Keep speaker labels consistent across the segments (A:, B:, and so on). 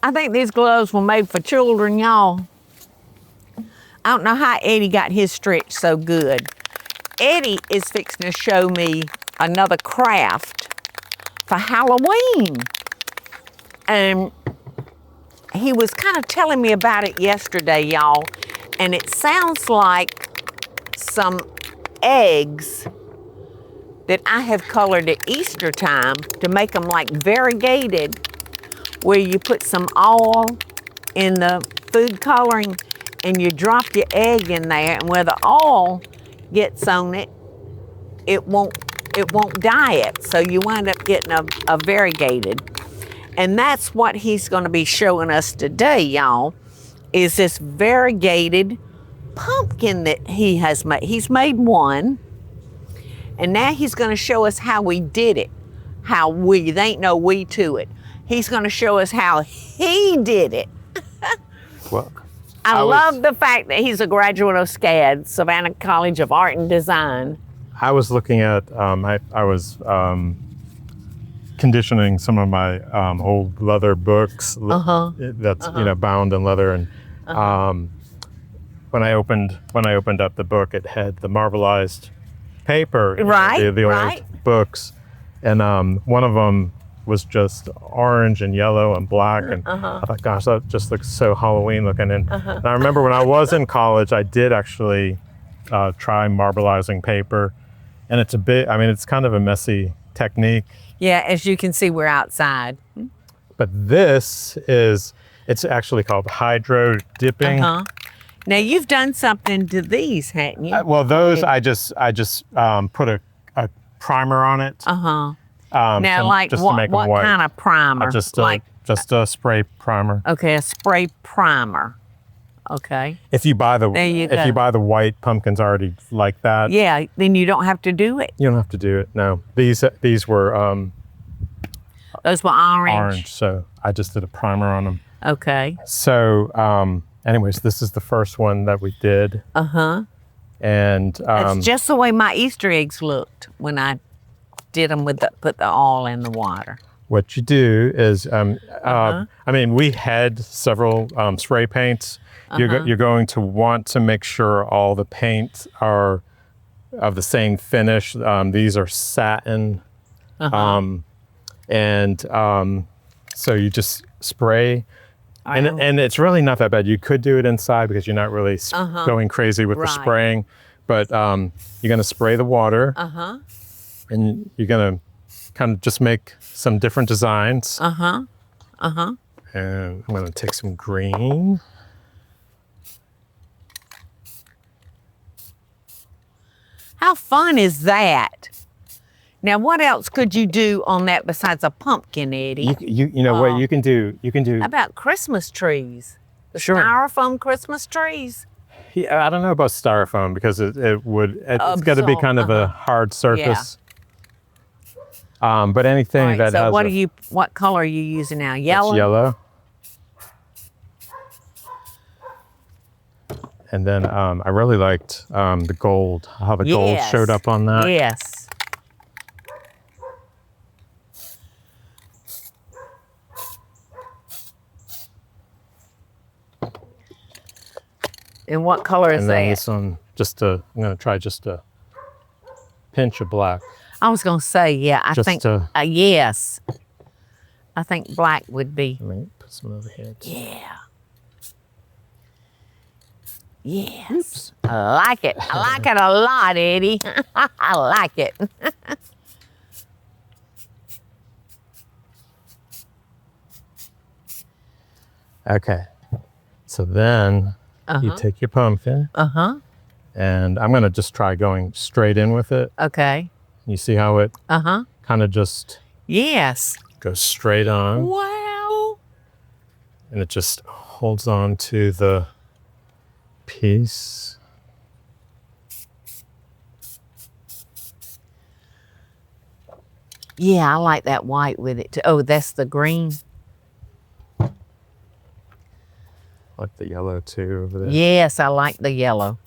A: I think these gloves were made for children, y'all. I don't know how Eddie got his stretch so good. Eddie is fixing to show me another craft for Halloween. And he was kind of telling me about it yesterday, y'all. And it sounds like some eggs that I have colored at Easter time to make them like variegated, where you put some oil in the food coloring and you drop your egg in there, and where the oil gets on it, it won't dye it. So you wind up getting a variegated. And that's what he's gonna be showing us today, y'all, is this variegated pumpkin that he has made. He's made one, and now he's gonna show us how we did it. There ain't no we to it. He's gonna show us how he did it.
B: Well,
A: I love the fact that he's a graduate of SCAD, Savannah College of Art and Design.
B: I was looking at, I was conditioning some of my old leather books that's bound in leather, and when I opened up the book, it had the marbleized paper, the old books, and one of them was just orange and yellow and black, and I thought, gosh, that just looks so Halloween looking. And I remember when I was in college, I did actually try marbleizing paper, and it's it's kind of a messy technique.
A: Yeah, as you can see, we're outside.
B: But it's actually called hydro dipping.
A: Now you've done something to these, hadn't you?
B: Well, those I just put a primer on it.
A: Now, like what kind of primer?
B: Just a spray primer.
A: Okay, a spray primer. Okay.
B: If you buy the white pumpkins already like that.
A: Yeah, then you don't have to do it.
B: You don't have to do it. No, these were.
A: Those were orange.
B: Orange. So I just did a primer on them.
A: Okay.
B: So, anyways, this is the first one that we did. And
A: it's just the way my Easter eggs looked when I did them put the oil in the water.
B: What you do is, we had several spray paints. You're going to want to make sure all the paints are of the same finish. These are satin, so you just spray, and it's really not that bad. You could do it inside because you're not really going crazy with the spraying, but you're gonna spray the water, and you're gonna kind of just make some different designs. And I'm gonna take some green.
A: How fun is that? Now, what else could you do on that besides a pumpkin, Eddie?
B: You know what you can do? You can do.
A: How about Christmas trees? The styrofoam Christmas trees.
B: Yeah, I don't know about styrofoam because it's got to be kind of a hard surface. Yeah. But anything that
A: so
B: has.
A: what color are you using now? Yellow.
B: It's yellow. And then I really liked the gold, how the gold showed up on that.
A: Yes. And what color is
B: and
A: that?
B: And then this one, I'm going to try just a pinch of black.
A: I was going to say, yeah, I think, yes. I think black would be.
B: Let me put some over here.
A: Yeah. Yes. Oops. I like it. I like it a lot, Eddie. I like it.
B: Okay. So then you take your pumpkin. And I'm going to just try going straight in with it.
A: Okay.
B: You see how it kind of just goes straight on.
A: Wow.
B: And it just holds on to the piece.
A: Yeah, I like that white with it too. Oh, that's the green.
B: I like the yellow too over there.
A: Yes, I like the yellow.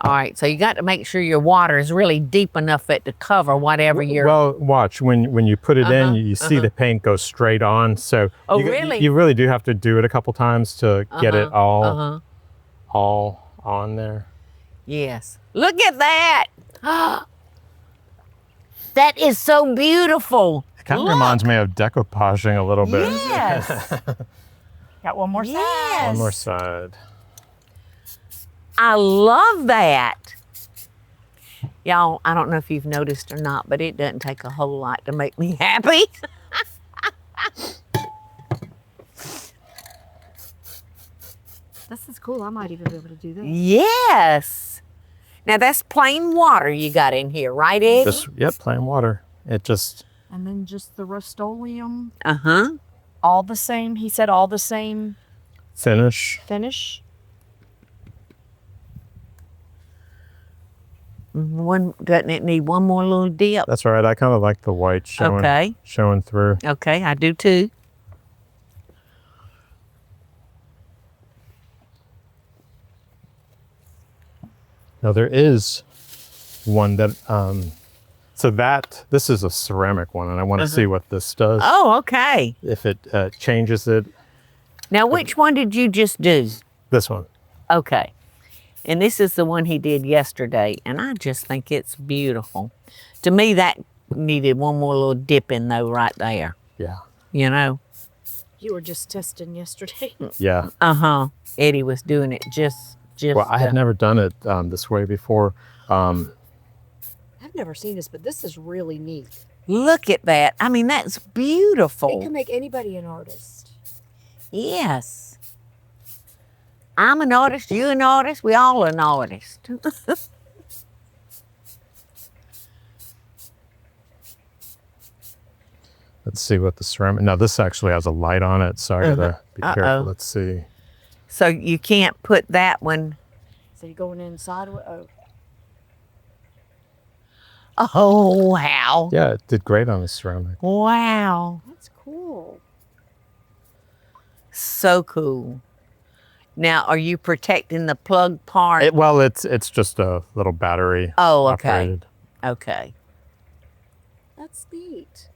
A: All right, so you got to make sure your water is really deep enough for it to cover whatever you're...
B: Well, watch, when you put it in, you see the paint go straight on. So
A: really?
B: You really do have to do it a couple times to get it all on there.
A: Yes. Look at that. That is so beautiful.
B: It kind of reminds me of decoupaging a little bit.
A: Yes.
C: Got one more side.
A: Yes.
B: One more side.
A: I love that. Y'all, I don't know if you've noticed or not, but it doesn't take a whole lot to make me happy.
C: This is cool. I might even be able to do this.
A: Yes. Now that's plain water you got in here, right, Ed?
B: Yep, plain water. It just...
C: And then just the Rust-Oleum.
A: Uh-huh.
C: All the same. He said all the same
B: finish.
A: Doesn't it need one more little dip?
B: That's right. I kind of like the white showing through.
A: Okay, I do too.
B: Now there is one that, this is a ceramic one, and I want to see what this does.
A: Oh, okay.
B: If it changes it.
A: Now, which one did you just do?
B: This one.
A: Okay. And this is the one he did yesterday, and I just think it's beautiful. To me, that needed one more little dip in though right there.
B: Yeah.
A: You know?
C: You were just testing yesterday.
B: Yeah.
A: Uh-huh. Eddie was doing it just
B: well, I had never done it this way before.
C: I've never seen this, but this is really neat.
A: Look at that. I mean, that's beautiful.
C: It can make anybody an artist.
A: Yes. I'm an artist, you an artist, we all an artist.
B: Let's see what the ceramic, now this actually has a light on it, so I gotta be careful. Let's see.
A: So you can't put that one.
C: So you're going inside?
A: Oh, wow.
B: Yeah, it did great on the ceramic.
A: Wow.
C: That's cool.
A: So cool. Now, are you protecting the plug part?
B: It's just a little battery.
A: Oh, okay.
B: Operated.
A: Okay.
C: That's neat.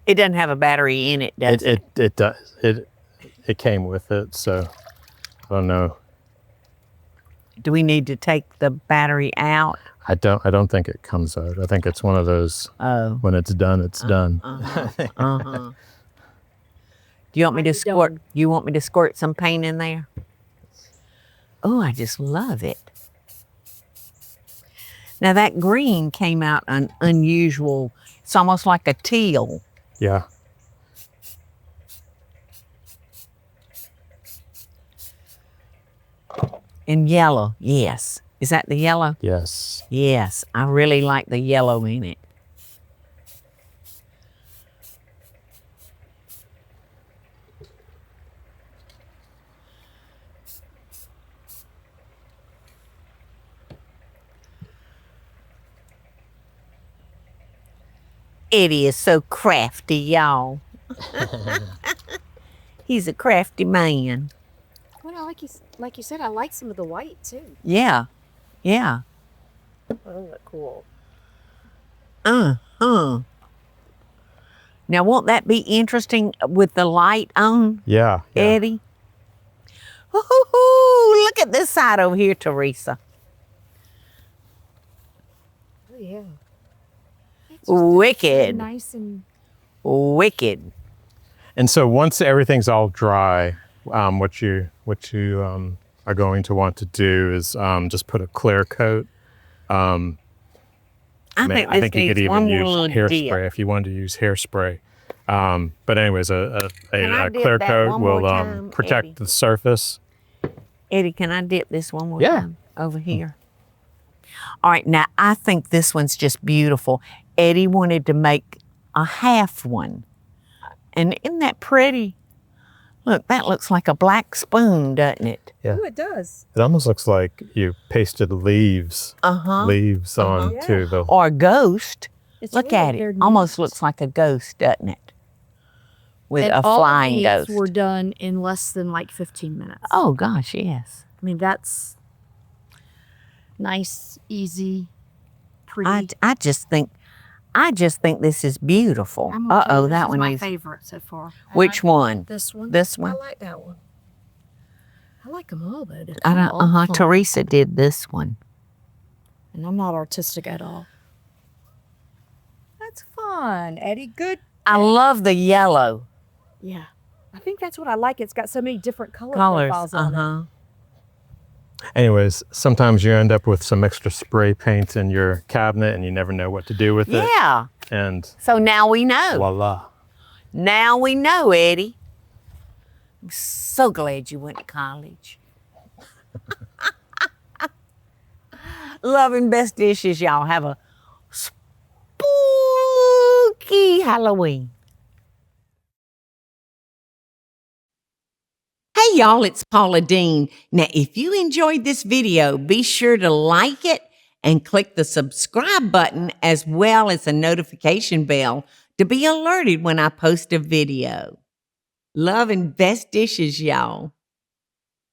A: It doesn't have a battery in it, does it?
B: It does. It came with it, so I don't know.
A: Do we need to take the battery out?
B: I don't think it comes out. I think it's one of those.
A: Oh.
B: When it's done, it's done.
A: Uh-huh. Do you want me to squirt? You want me to squirt some paint in there? Oh, I just love it. Now that green came out unusual. It's almost like a teal.
B: Yeah.
A: And yellow, yes. Is that the yellow?
B: Yes.
A: Yes, I really like the yellow in it. Eddie is so crafty, y'all. He's a crafty man.
C: Well, like you said, I like some of the white too.
A: Yeah, yeah.
C: Oh, that's cool.
A: Now, won't that be interesting with the light on,
B: Yeah.
A: Eddie? Woo-hoo-hoo. Look at this side over here, Teresa.
C: Oh, yeah.
A: Wicked.
C: Nice and...
A: Wicked.
B: And so once everything's all dry, what you are going to want to do is just put a clear coat.
A: I think
B: you could even use hairspray
A: dip.
B: if you wanted to use hairspray. But anyways, a
A: dip
B: clear
A: that
B: coat
A: one more
B: will
A: time,
B: protect
A: Eddie?
B: the surface.
A: Eddie, can I dip this one more
B: Yeah.
A: time over here? All right, now I think this one's just beautiful. Eddie wanted to make a half one. And isn't that pretty? Look, that looks like a black spoon, doesn't it?
B: Yeah.
C: Oh, it does.
B: It almost looks like you pasted leaves onto the...
A: Or a ghost.
C: It's
A: Look
C: really
A: at it.
C: very
A: Almost
C: neat.
A: looks like a ghost, doesn't it? With
C: And
A: a
C: all
A: flying
C: these
A: ghost.
C: were done in less than like 15 minutes.
A: Oh, gosh, yes.
C: I mean, that's... Nice, easy, pretty.
A: I just think this is beautiful.
C: I'm okay.
A: Uh-oh,
C: This
A: that
C: is
A: one
C: my
A: is.
C: favorite so far.
A: Which one?
C: This one.
A: This
C: I
A: one?
C: like that one. I like them all, though.
A: I don't, Teresa did this one.
C: And I'm not artistic at all. That's fun, Eddie. Good.
A: I love the yellow.
C: Yeah. I think that's what I like. It's got so many different colors
A: Colors.
C: on it.
B: Anyways, sometimes you end up with some extra spray paint in your cabinet and you never know what to do with it.
A: Yeah.
B: And
A: So now we know.
B: voila.
A: Now we know, Eddie. I'm so glad you went to college. Love and best dishes, y'all. Have a spooky Halloween. Hey y'all, it's Paula Deen. Now, if you enjoyed this video, be sure to like it and click the subscribe button as well as the notification bell to be alerted when I post a video. Love and best dishes, y'all.